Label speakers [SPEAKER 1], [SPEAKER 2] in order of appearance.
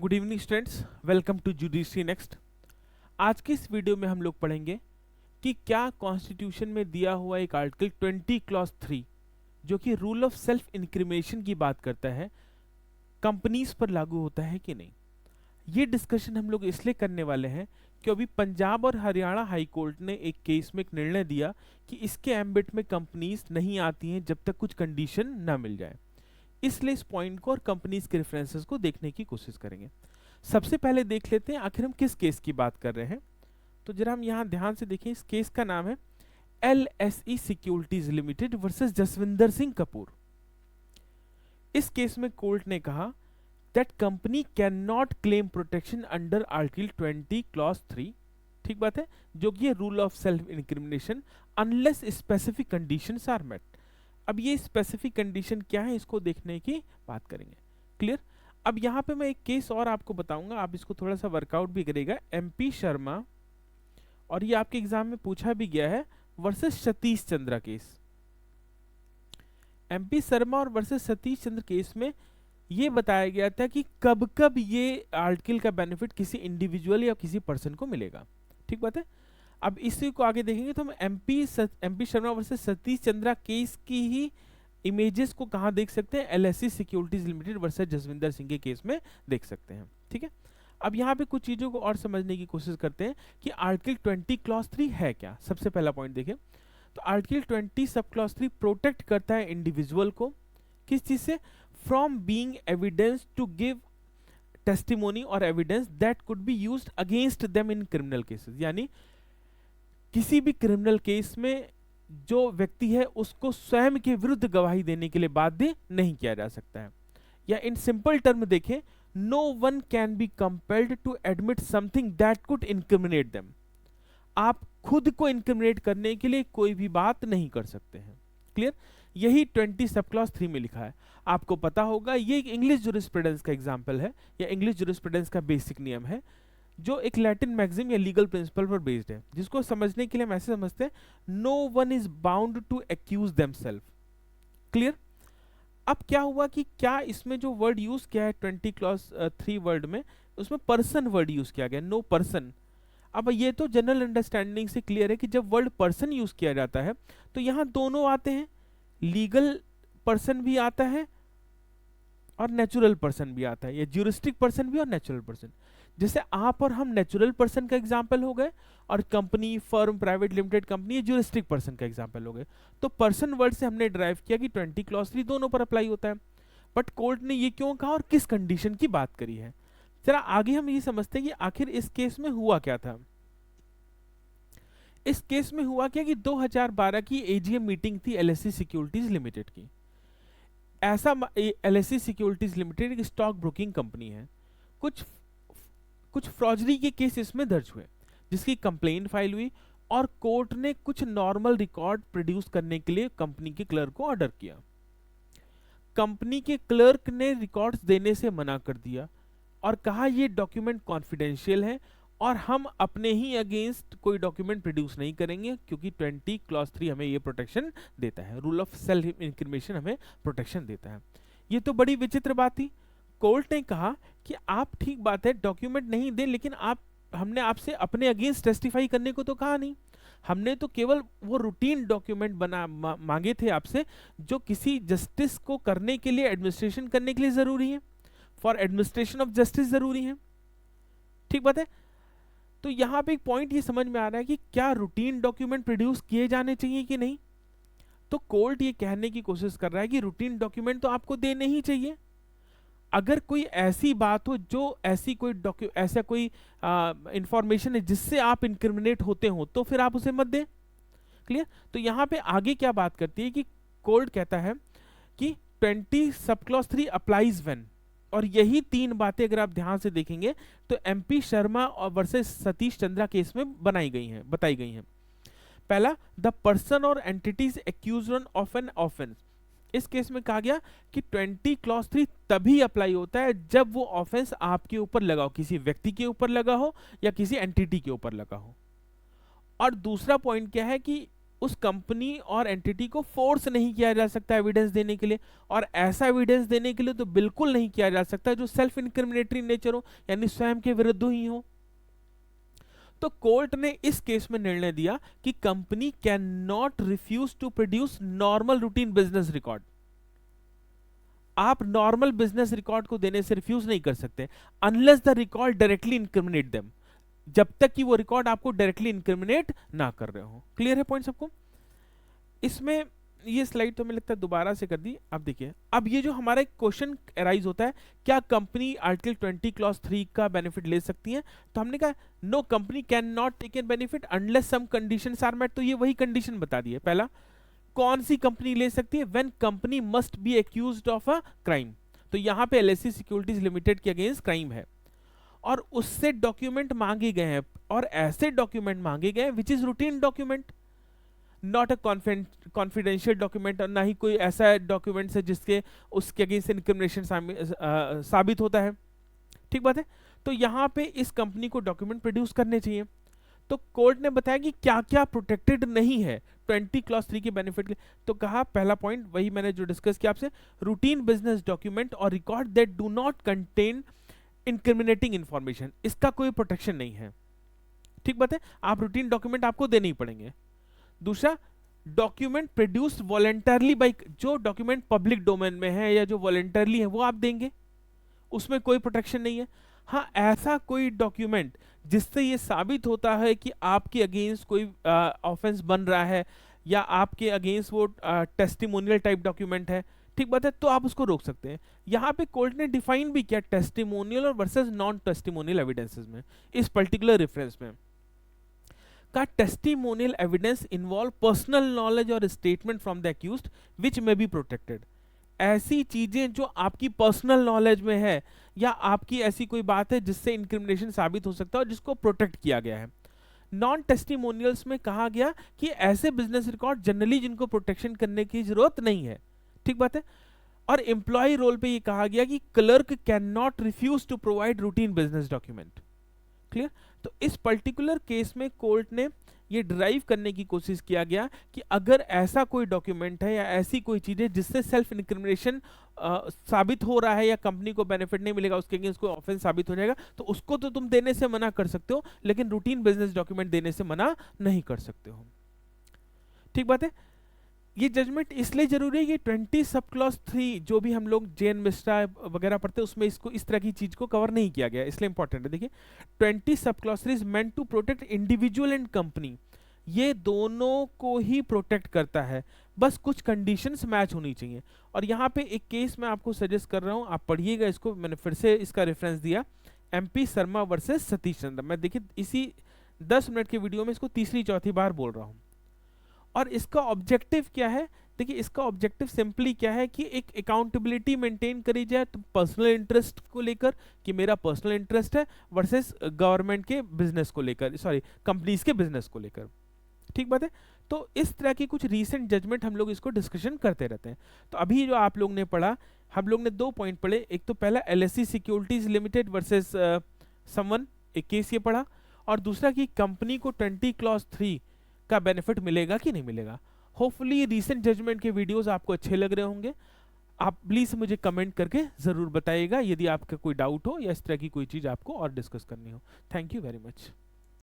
[SPEAKER 1] Good evening students, welcome to judiciary next. आज की इस वीडियो में हम लोग पढ़ेंगे कि क्या कॉन्स्टिट्यूशन में दिया हुआ एक आर्टिकल 20 क्लॉज 3 जो कि रूल ऑफ सेल्फ इंक्रिमिनेशन की बात करता है, कंपनीज पर लागू होता है कि नहीं। ये डिस्कशन हम लोग इसलिए करने वाले हैं कि अभी पंजाब और हरियाणा हाई कोर्ट ने एक केस में एक निर्णय दिया कि इसके एम्बिट में कंपनीज नहीं आती हैं जब तक कुछ कंडीशन ना मिल जाए। इसलिए इस पॉइंट को और कंपनीज के रेफरेंसेस को देखने की कोशिश करेंगे। सबसे पहले देख लेते हैं आखिर हम किस केस की बात कर रहे हैं। तो जरा हम यहां ध्यान से देखें, इस केस का नाम है LSE securities limited versus Jaswinder Singh Kapoor. इस केस में कोर्ट ने कहा that company can not claim protection under article 20 clause 3, ठीक बात है, जो कि rule of self incrimination unless specific conditions are met. अब ये स्पेसिफिक कंडीशन क्या है इसको देखने की बात करेंगे। क्लियर। अब यहाँ पे मैं एक केस और आपको बताऊंगा, आप इसको थोड़ा सा वर्कआउट भी करेगा। MP शर्मा, और ये आपके एग्जाम में पूछा भी गया है, versus Satish Chandra case. MP Sharma और वर्सेस सतीश चंद्र केस में ये बताया गया था कि कब कब ये आर्टिकल का बेनिफिट किसी इंडिविजुअल या किसी पर्सन को मिलेगा, ठीक बात है। अब इसी को आगे देखेंगे तो हम MP Sharma versus Satish Chandra case की ही इमेजेस को कहां देख सकते हैं, LSE securities limited versus Jaswinder Singh के केस में देख सकते हैं, ठीक है। अब यहाँ पे कुछ चीजों को और समझने की कोशिश करते हैं कि आर्टिकल 20 क्लॉज 3 है क्या। सबसे पहला पॉइंट देखें तो आर्टिकल 20 सब क्लॉज 3 प्रोटेक्ट करता है इंडिविजुअल को किस चीज से, from being evidence to give testimony और evidence that could be used against them in criminal cases. यानी किसी भी क्रिमिनल केस में जो व्यक्ति है उसको स्वयं के विरुद्ध गवाही देने के लिए बाध्य नहीं किया जा सकता है। या इन सिंपल टर्म देखें, no one can be compelled to admit something that could incriminate them. आप खुद को इनक्रिमिनेट करने के लिए कोई भी बात नहीं कर सकते हैं। क्लियर। यही 20 सब क्लॉज 3 में लिखा है। आपको पता होगा ये एक इंग्लिश जूरिस्प्रूडेंस का एग्जाम्पल है या इंग्लिश जूरिस्प्रूडेंस का बेसिक नियम है जो एक लैटिन मैक्सिम या लीगल प्रिंसिपल पर बेस्ड है, जिसको समझने के लिए हम ऐसे समझते हैं, no one is bound to accuse themselves. Clear. अब क्या हुआ कि क्या इसमें जो वर्ड यूज किया है 20 क्लॉज 3 वर्ड में, उसमें पर्सन वर्ड यूज किया गया, नो पर्सन। अब ये तो जनरल अंडरस्टैंडिंग से क्लियर है कि जब वर्ड पर्सन यूज किया जाता है तो यहां दोनों आते हैं, लीगल पर्सन भी आता है और नेचुरल पर्सन भी आता है, या ज्यूरिस्टिक पर्सन भी और नेचुरल पर्सन। जैसे आप और हम नेचुरल पर्सन का एग्जाम्पल हो गए और company, firm, private limited company, juristic person का एग्जाम्पल हो गए। तो पर्सन वर्ड से हमने ड्राइव किया कि 20 क्लॉज 3 दोनों पर अप्लाई होता है। बट कोर्ट ने ये क्यों कहा और किस कंडीशन की बात करी है, जरा आगे हम ये समझते हैं कि आखिर इस केस में हुआ क्या था। इस केस में हुआ क्या कि 2012 की AGM मीटिंग थी LSE सिक्योरिटीज लिमिटेड की। ऐसा LSE सिक्योरिटीज लिमिटेड एक स्टॉक ब्रोकिंग कंपनी है। कुछ फ्रॉडरी के केस इसमें दर्ज हुए जिसकी कंप्लेंट फाइल हुई और कोर्ट ने कुछ नॉर्मल रिकॉर्ड प्रोड्यूस करने के लिए कंपनी के क्लर्क को ऑर्डर किया। कंपनी के क्लर्क ने रिकॉर्ड्स देने से मना कर दिया और कहा ये डॉक्यूमेंट कॉन्फिडेंशियल है और हम अपने ही अगेंस्ट कोई डॉक्यूमेंट प्रोड्यूस नहीं करेंगे क्योंकि 20 क्लॉज 3 हमें ये प्रोटेक्शन देता है, रूल ऑफ सेल्फ इंक्रिमिनेशन हमें प्रोटेक्शन देता है। ये तो बड़ी विचित्र बात थी। कोर्ट ने कहा कि आप, ठीक बात है, डॉक्यूमेंट नहीं दें, लेकिन हमने आपसे अपने अगेंस्ट टेस्टिफाई करने को तो कहा नहीं। हमने तो केवल वो रूटीन डॉक्यूमेंट मांगे थे आपसे जो किसी जस्टिस को करने के लिए, एडमिनिस्ट्रेशन करने के लिए जरूरी है, फॉर एडमिनिस्ट्रेशन ऑफ जस्टिस जरूरी है, ठीक बात है। तो यहाँ पे एक पॉइंट ये समझ में आ रहा है कि क्या रूटीन डॉक्यूमेंट प्रोड्यूस किए जाने चाहिए कि नहीं। तो कोर्ट ये कहने की कोशिश कर रहा है कि रूटीन डॉक्यूमेंट तो आपको देने ही चाहिए। अगर कोई ऐसी बात हो जो ऐसी कोई इंफॉर्मेशन है जिससे आप इनक्रिमिनेट होते हो तो फिर आप उसे मत दें। क्लियर। तो यहाँ पे आगे क्या बात करती है कि कोर्ट कहता है कि 20 सब क्लॉज 3 अप्लाइज व्हेन, और यही तीन बातें अगर आप ध्यान से देखेंगे तो MP शर्मा और वर्सेस सतीश चंद्रा केस में बताई गई हैं। पहला, द पर्सन और entities accused of an offence. इस केस में कहा गया कि 20 क्लॉज 3 तभी अप्लाई होता है जब वो ऑफेंस आपके ऊपर लगा हो, किसी व्यक्ति के ऊपर लगा हो या किसी एंटिटी के ऊपर लगा हो। और दूसरा पॉइंट क्या है कि उस कंपनी और एंटिटी को फोर्स नहीं किया जा सकता एविडेंस देने के लिए, और ऐसा एविडेंस देने के लिए तो बिल्कुल नहीं किया जा सकता जो सेल्फ इनक्रिमिनेटरी नेचर हो, यानी स्वयं के विरुद्ध ही हो। तो कोर्ट ने इस केस में निर्णय दिया कि company can not refuse to produce normal routine business record. आप नॉर्मल बिजनेस रिकॉर्ड को देने से रिफ्यूज नहीं कर सकते unless the record directly incriminate them, जब तक कि वो रिकॉर्ड आपको डायरेक्टली इनक्रिमिनेट ना कर रहे हो। क्लियर है पॉइंट सबको? इसमें ये स्लाइड तो हमें लगता है दोबारा से कर दी। अब देखिए, अब ये जो हमारा एक क्वेश्चन अराइज होता है, क्या कंपनी आर्टिकल 20 क्लॉज 3 का बेनिफिट ले सकती है? तो हमने कहा no, company can not take an benefit unless some conditions are met. तो ये वही कंडीशन बता दी है। पहला, कौन सी कंपनी ले सकती है? When company must be accused of a crime. तो यहाँ पे एलआईसी सिक्योरिटीज लिमिटेड के अगेंस्ट क्राइम है और उससे डॉक्यूमेंट मांगे गए हैं, और ऐसे डॉक्यूमेंट मांगे गए which is routine document, not a confidential document, और ना ही कोई ऐसा डॉक्यूमेंट है जिसके उसके अगेंस्ट इनक्रिमिनेशन साबित होता है। ठीक बात है? तो यहाँ पे इस कंपनी को डॉक्यूमेंट प्रोड्यूस करने चाहिए। तो कोर्ट ने बताया कि क्या क्या प्रोटेक्टेड नहीं है 20 क्लॉज 3 के बेनिफिट के। तो कहा पहला पॉइंट वही मैंने जो डिस्कस किया आपसे, रूटीन बिजनेस डॉक्यूमेंट और record that do not contain incriminating information, इसका कोई प्रोटेक्शन नहीं है। ठीक बात है? आप रूटीन डॉक्यूमेंट आपको देने ही पड़ेंगे। दूसरा, डॉक्यूमेंट प्रोड्यूस्ड वॉलंटरली बाय, जो डॉक्यूमेंट पब्लिक डोमेन में है या जो वॉलंटरली है वो आप देंगे, उसमें कोई प्रोटेक्शन नहीं है। हाँ, ऐसा कोई डॉक्यूमेंट जिससे ये साबित होता है कि आपके अगेंस्ट कोई ऑफेंस बन रहा है या आपके अगेंस्ट वो टेस्टिमोनियल टाइप डॉक्यूमेंट है, ठीक बात है, तो आप उसको रोक सकते हैं। यहाँ पे कोर्ट ने डिफाइन भी किया टेस्टिमोनियल और वर्सेस नॉन टेस्टिमोनियल एविडेंसेस में, इस पर्टिकुलर रेफरेंस में का testimonial evidence involve personal knowledge और statement from the accused which may be protected. ऐसी चीजें जो आपकी पर्सनल नॉलेज में है या आपकी ऐसी कोई बात है जिससे इंक्रिमिनेशन साबित हो सकता है और जिसको प्रोटेक्ट किया गया है। नॉन टेस्टिमोनियल्स में कहा गया कि ऐसे बिजनेस रिकॉर्ड जनरली जिनको प्रोटेक्शन करने की जरूरत नहीं है। ठीक बात है? और एम्प्लॉय रोल पे ये कहा गया कि clerk can not refuse to provide routine business document. Clear? तो इस पर्टिकुलर केस में कोर्ट ने ये ड्राइव करने की कोशिश किया गया कि अगर ऐसा कोई डॉक्यूमेंट है या ऐसी कोई चीज है जिससे सेल्फ इनक्रिमिनेशन साबित हो रहा है या कंपनी को बेनिफिट नहीं मिलेगा, उसके अगेंस्ट कोई ऑफेंस साबित हो जाएगा, तो उसको तो तुम देने से मना कर सकते हो, लेकिन रूटीन बिजनेस डॉक्यूमेंट देने से मना नहीं कर सकते हो। ठीक बात है? ये जजमेंट इसलिए जरूरी है कि 20 सब क्लॉज 3 जो भी हम लोग जेन मिश्रा वगैरह पढ़ते हैं उसमें इसको इस तरह की चीज को कवर नहीं किया गया, इसलिए इंपॉर्टेंट है। देखिए, 20 सब clause 3 is meant to protect individual and company, ये दोनों को ही प्रोटेक्ट करता है, बस कुछ कंडीशंस मैच होनी चाहिए। और यहाँ पे एक केस मैं आपको सजेस्ट कर रहा हूँ, आप पढ़िएगा इसको, मैंने फिर से इसका रेफरेंस दिया, MP शर्मा वर्सेस सतीश चंद्र। मैं देखिए इसी 10 मिनट के वीडियो में इसको तीसरी चौथी बार बोल रहा हूँ। और इसका ऑब्जेक्टिव क्या है? देखिए, इसका ऑब्जेक्टिव सिंपली क्या है कि एक अकाउंटेबिलिटी मेंटेन करी जाए तो पर्सनल इंटरेस्ट को लेकर, कि मेरा पर्सनल इंटरेस्ट है वर्सेस गवर्नमेंट के बिजनेस को लेकर, सॉरी कंपनीज के बिजनेस को लेकर। ठीक बात है? तो इस तरह की कुछ रीसेंट जजमेंट हम लोग इसको डिस्कशन करते रहते हैं। तो अभी जो आप लोग ने पढ़ा, हम लोग ने 2 पॉइंट पढ़े, एक तो पहला LSE securities limited versus someone, एक केस ये पढ़ा, और दूसरा कि कंपनी को 20 क्लॉज 3 का बेनिफिट मिलेगा कि नहीं मिलेगा। होपफुली रीसेंट जजमेंट के वीडियोस आपको अच्छे लग रहे होंगे। आप प्लीज मुझे कमेंट करके जरूर बताइएगा यदि आपका कोई डाउट हो या इस तरह की कोई चीज आपको और डिस्कस करनी हो। Thank you very much.